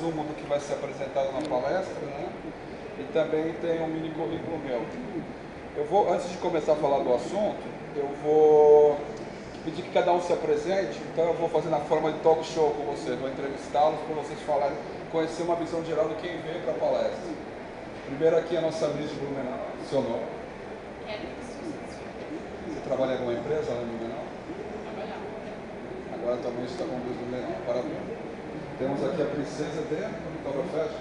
resumo do que vai ser apresentado na palestra, né? E também tem um mini currículo meu. Eu vou, antes de começar a falar do assunto, eu vou pedir que cada um se apresente, então eu vou fazer na forma de talk show com vocês, vou entrevistá-los para vocês falarem, conhecer uma visão geral de quem veio para a palestra. Primeiro aqui a nossa Miss de Blumenau, seu nome? Você trabalha em alguma empresa lá em Blumenau? Agora também está com Miss Blumenau, parabéns. Temos aqui a princesa de Oktoberfest.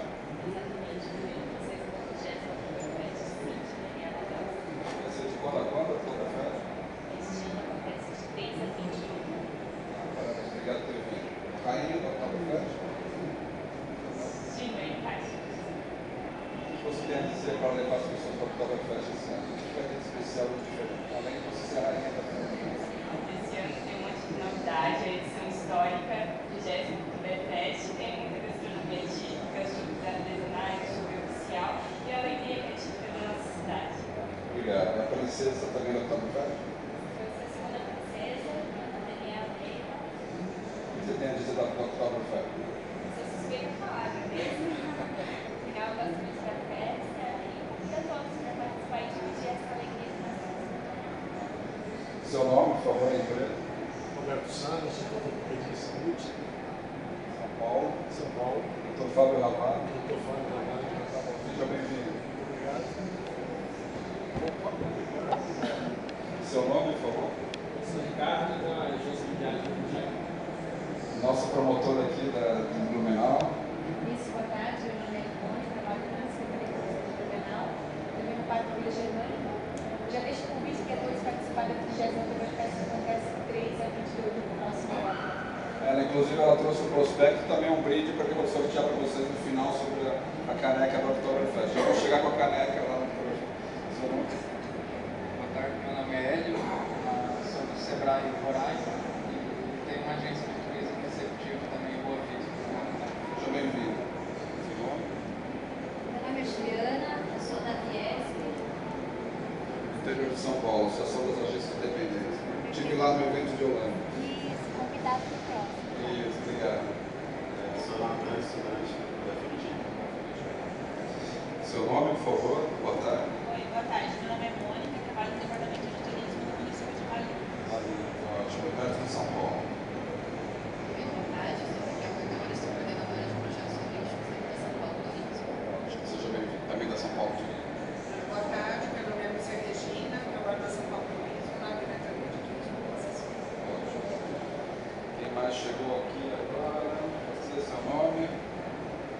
Princesa de quando a quando, Oktoberfest? Parabéns, obrigado por ter vindo. Rainha do Oktoberfest? O que você tem a dizer para levar as pessoas para o Oktoberfest esse ano? O que vai ter de especial e diferente? Além de você ser a rainha da festa. Esse ano tem um monte de novidade, a edição histórica do 20º Oktoberfest, tem muita gastronomia típica, churros artesanais, churro oficial e a alegria que é típica da nossa cidade. Obrigado. A princesa também do Oktoberfest? Eu sou a segunda princesa, Daniela Leite. O que você tem a dizer da Oktoberfest? Sou suspeita de falar, não é mesmo? Afinal, eu gosto muito da festa e convido a todos para participar e dividir essa alegria com nós. Seu nome, por favor, a empresa? Roberto Sano, sou técnico de saúde, São Paulo. São Paulo. Dr. Fábio Ravar. Dr. Fábio Ramalho. Seja bem-vindo. Obrigado. Seu nome, por favor? Sou Ricardo, da Agência de Viagem Mundial. Nosso promotor aqui de Blumenau. Isso, boa tarde, meu nome é Ivone, trabalho na Secretaria de Blumenau, também no Parque Vila Germânica. Já deixo o convite que é todos participar da 30ª Oktoberfest que acontece de 3 a 28 do próximo ano. Ela, inclusive, ela trouxe um prospecto e também um brinde para que eu vou sortear para vocês no final sobre a caneca do Oktoberfest. Eu vou chegar com a caneca lá no projeto. Boa tarde, meu nome é Hélio, sou do Sebrae Roraima e tenho uma agência de turismo receptivo também em Boa Vista. Seja bem-vindo. Seu nome? Meu nome é Juliana, eu sou da Fiesp. Interior de São Paulo, Associação das Agências Independentes. Estive lá no evento de Holanda. Isso, convidado para o próximo. Isso, obrigado. Sou Natan, estudante da FMG. Seu nome, por favor? Boa tarde. Oi, boa tarde, meu nome é Mônica, trabalho no Departamento de Turismo do município de Valinhos. Ótimo, perto de São Paulo. Boa tarde, eu sou Raquel Cordeiro, sou coordenadora de projetos turísticos aqui da São Paulo Turismo. Ótimo, seja bem-vindo. Também da São Paulo. Boa tarde, meu nome é Lúcia Regina, trabalho na São Paulo Turismo, na Diretoria de Turismo e Concessões. Ótimo. Quem mais chegou aqui agora? Você, seu nome?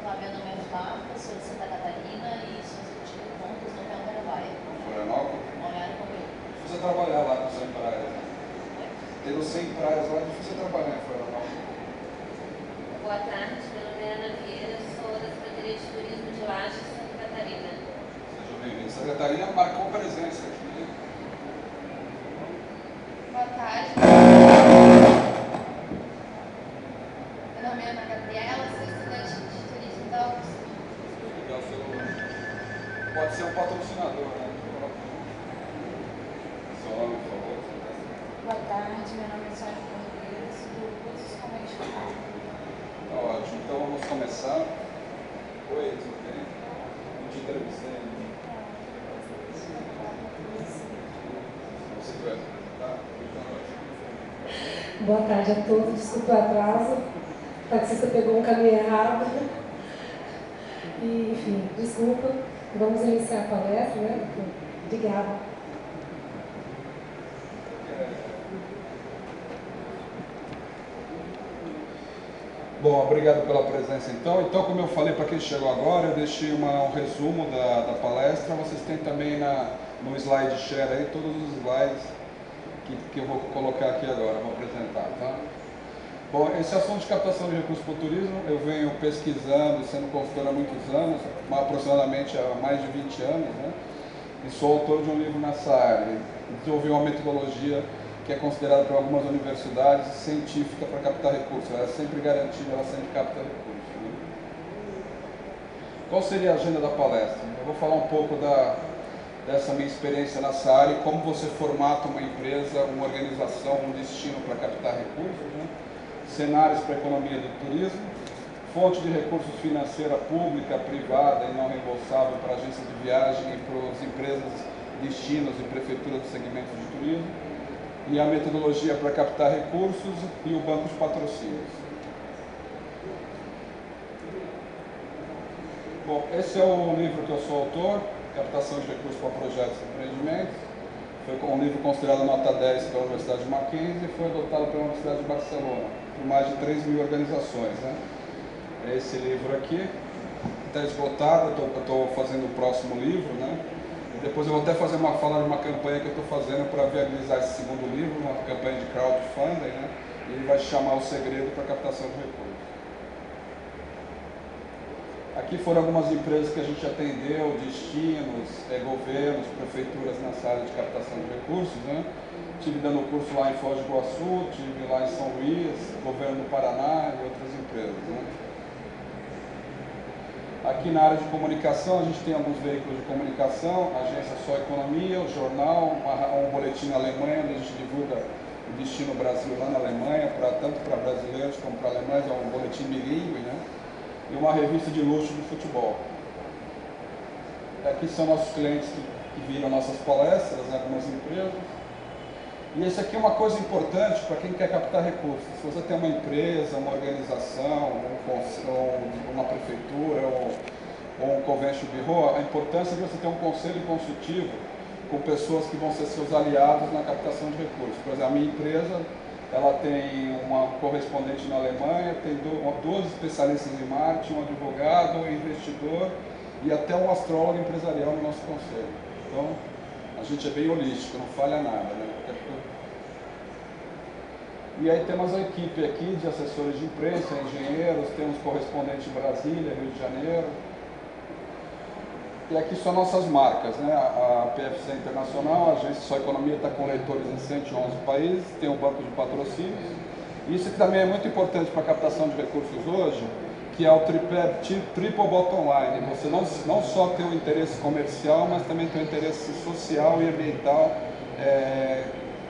Olá, meu nome é Flávia, sou de Santa Catarina e sou executivo de pontos no Hotel Paraguai. Florianópolis? Balneário Camboriú. Você trabalhar lá no 100 Praias, né? Tendo 100 praias lá, é difícil trabalhar em Florianópolis. Boa tarde, meu nome é Ana Vieira, sou da Secretaria de Turismo de Lages, Santa Catarina. Seja bem-vindo. A Secretaria marcou presença aqui. Boa tarde. Meu nome é Ana Gabriela, sou estudante de turismo da UFSC. Legal, pode ser um patrocinador, né? Seu nome, por favor. Boa tarde, meu nome é Sônia Cordeiro, sou do curso convencional. Tá ótimo. Então vamos começar. Oi, tudo bem? Eu te entrevistei. Você vai apresentar? Boa tarde a todos, desculpa o atraso. O taxista pegou um caminho errado. E, enfim, desculpa. Vamos iniciar a palestra, né? Obrigada. Bom, obrigado pela presença então. Então, como eu falei para quem chegou agora, eu deixei um resumo da palestra. Vocês têm também no slide share aí todos os slides que eu vou colocar aqui agora, vou apresentar, tá? Bom, esse assunto de captação de recursos para o turismo, eu venho pesquisando e sendo consultor há muitos anos, aproximadamente há mais de 20 anos, né? E sou autor de um livro nessa área. Desenvolvi uma metodologia que é considerada por algumas universidades científica para captar recursos. Ela é sempre garantida, ela sempre capta recursos, né? Qual seria a agenda da palestra? Eu vou falar um pouco dessa minha experiência nessa área e como você formata uma empresa, uma organização, um destino para captar recursos, né? Cenários para a economia do turismo, fonte de recursos financeira pública, privada e não reembolsável para agências de viagem e para as empresas, destinos e prefeituras do segmento de turismo, e a metodologia para captar recursos e o banco de patrocínios. Bom, esse é o livro que eu sou autor, Captação de Recursos para Projetos e Empreendimentos. Foi um livro considerado nota 10 pela Universidade de Mackenzie e foi adotado pela Universidade de Barcelona, por mais de 3.000 organizações, né? É esse livro aqui, está esgotado, eu estou fazendo o próximo livro, né? E depois eu vou até fazer falar de uma campanha que eu estou fazendo para viabilizar esse segundo livro, uma campanha de crowdfunding, né? E ele vai se chamar O Segredo para a Captação de Recursos. Aqui foram algumas empresas que a gente atendeu, destinos, governos, prefeituras nessa área de captação de recursos, né? Tive dando curso lá em Foz do Iguaçu, tive lá em São Luís, governo do Paraná e outras empresas, né? Aqui na área de comunicação, a gente tem alguns veículos de comunicação, a agência Só Economia, o jornal, um boletim na Alemanha, onde a gente divulga o Destino Brasil lá na Alemanha, tanto para brasileiros como para alemães, é um boletim bilíngue, né? E uma revista de luxo de futebol. Aqui são nossos clientes que viram nossas palestras, né, algumas empresas. E esse aqui é uma coisa importante para quem quer captar recursos. Se você tem uma empresa, uma organização, uma prefeitura ou um convention bureau, a importância de você ter um conselho consultivo com pessoas que vão ser seus aliados na captação de recursos. Por exemplo, a minha empresa, ela tem uma correspondente na Alemanha, tem duas especialistas em marketing, um advogado, um investidor e até um astrólogo empresarial no nosso conselho. Então, a gente é bem holístico, não falha nada, né? E aí temos a equipe aqui de assessores de imprensa, engenheiros, temos correspondente em Brasília, Rio de Janeiro. E aqui são nossas marcas, né? A PFC Internacional, a agência Só Economia está com leitores em 111 países, tem um banco de patrocínios. Isso que também é muito importante para a captação de recursos hoje, que é o triple bottom line. Você não só tem o interesse comercial, mas também tem o interesse social e ambiental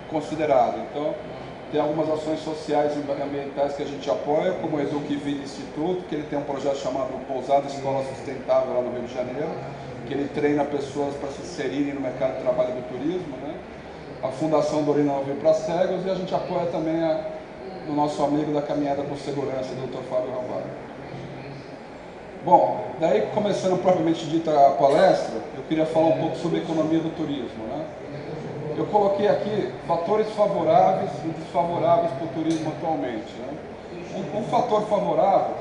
considerado. Então, tem algumas ações sociais e ambientais que a gente apoia, como o Eduque Vida Instituto, que ele tem um projeto chamado Pousada Escola Sustentável lá no Rio de Janeiro, que ele treina pessoas para se inserirem no mercado de trabalho do turismo, né? A Fundação Dorina Não Vem para Cegos, e a gente apoia também o nosso amigo da Caminhada com Segurança, o Dr. Fábio Ravalho. Bom, daí começando propriamente dita a palestra, eu queria falar um pouco sobre a economia do turismo, né? Eu coloquei aqui fatores favoráveis e desfavoráveis para o turismo atualmente, né? Um fator favorável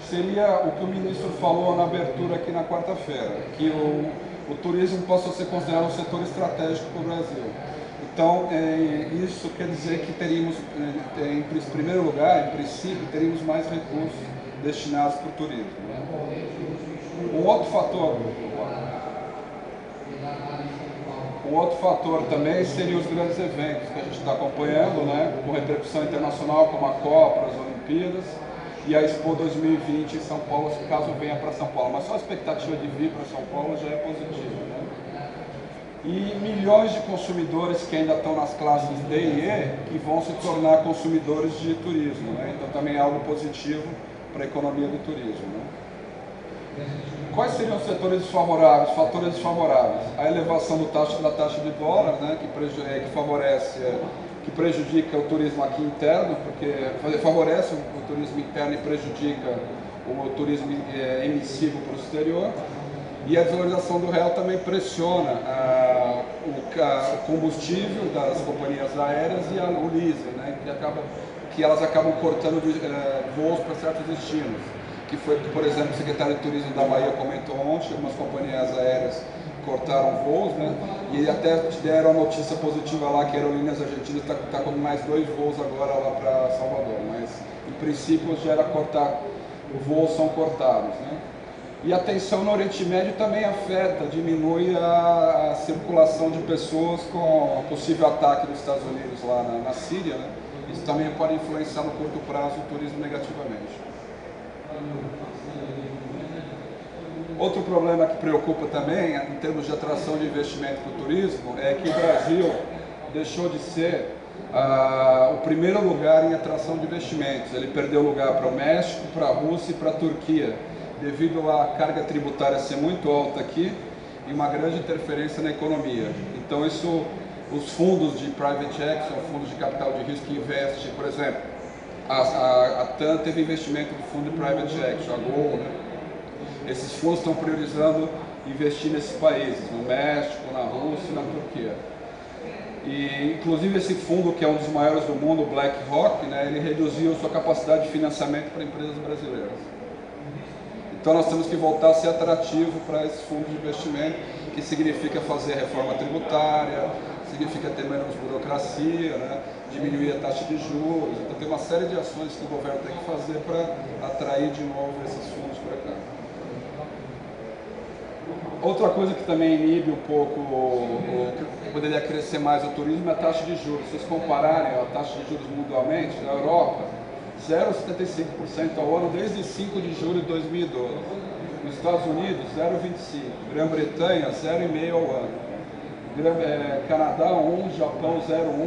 seria o que o ministro falou na abertura aqui na quarta-feira, que o turismo possa ser considerado um setor estratégico para o Brasil. Então, isso quer dizer que teríamos, em primeiro lugar, em princípio, teríamos mais recursos destinados para o turismo, né? Um outro fator também seria os grandes eventos que a gente está acompanhando, né, com repercussão internacional, como a Copa, as Olimpíadas e a Expo 2020 em São Paulo, caso venha para São Paulo. Mas só a expectativa de vir para São Paulo já é positiva, né? E milhões de consumidores que ainda estão nas classes D e E, que vão se tornar consumidores de turismo, né? Então também é algo positivo para a economia do turismo, né? Quais seriam os setores desfavoráveis, fatores desfavoráveis? A elevação da taxa de dólar, né, que prejudica o turismo aqui interno, porque favorece o turismo interno e prejudica o turismo emissivo para o exterior. E a desvalorização do real também pressiona o combustível das companhias aéreas e o leasing, né, que elas acabam cortando voos para certos destinos. Que foi, por exemplo, o secretário de Turismo da Bahia comentou ontem, algumas companhias aéreas cortaram voos, né? E até deram a notícia positiva lá que a Aerolíneas Argentinas está com mais 2 voos agora lá para Salvador, mas em princípio já era cortar, os voos são cortados, né? E a tensão no Oriente Médio também diminui a circulação de pessoas com o possível ataque dos Estados Unidos lá na Síria, né? Isso também pode influenciar no curto prazo o turismo negativamente. Outro problema que preocupa também, em termos de atração de investimento para o turismo, é que o Brasil deixou de ser o primeiro lugar em atração de investimentos. Ele perdeu lugar para o México, para a Rússia e para a Turquia, devido à carga tributária ser muito alta aqui e uma grande interferência na economia. Então isso, os fundos de private equity, são fundos de capital de risco que investem, por exemplo, a TAM teve investimento do fundo de private equity, a Gol, né? Esses fundos estão priorizando investir nesses países, no México, na Rússia e na Turquia. E, inclusive, esse fundo, que é um dos maiores do mundo, o BlackRock, né, ele reduziu sua capacidade de financiamento para empresas brasileiras. Então, nós temos que voltar a ser atrativo para esses fundos de investimento, que significa fazer reforma tributária, significa ter menos burocracia, né, diminuir a taxa de juros. Então, tem uma série de ações que o governo tem que fazer para atrair de novo esses fundos para cá. Outra coisa que também inibe um pouco, que poderia crescer mais o turismo, é a taxa de juros. Se vocês compararem a taxa de juros mundialmente, na Europa, 0,75% ao ano desde 5 de julho de 2012. Nos Estados Unidos, 0,25%. Grã-Bretanha, 0,5% ao ano. Canadá, 1%. Japão, 0,1%.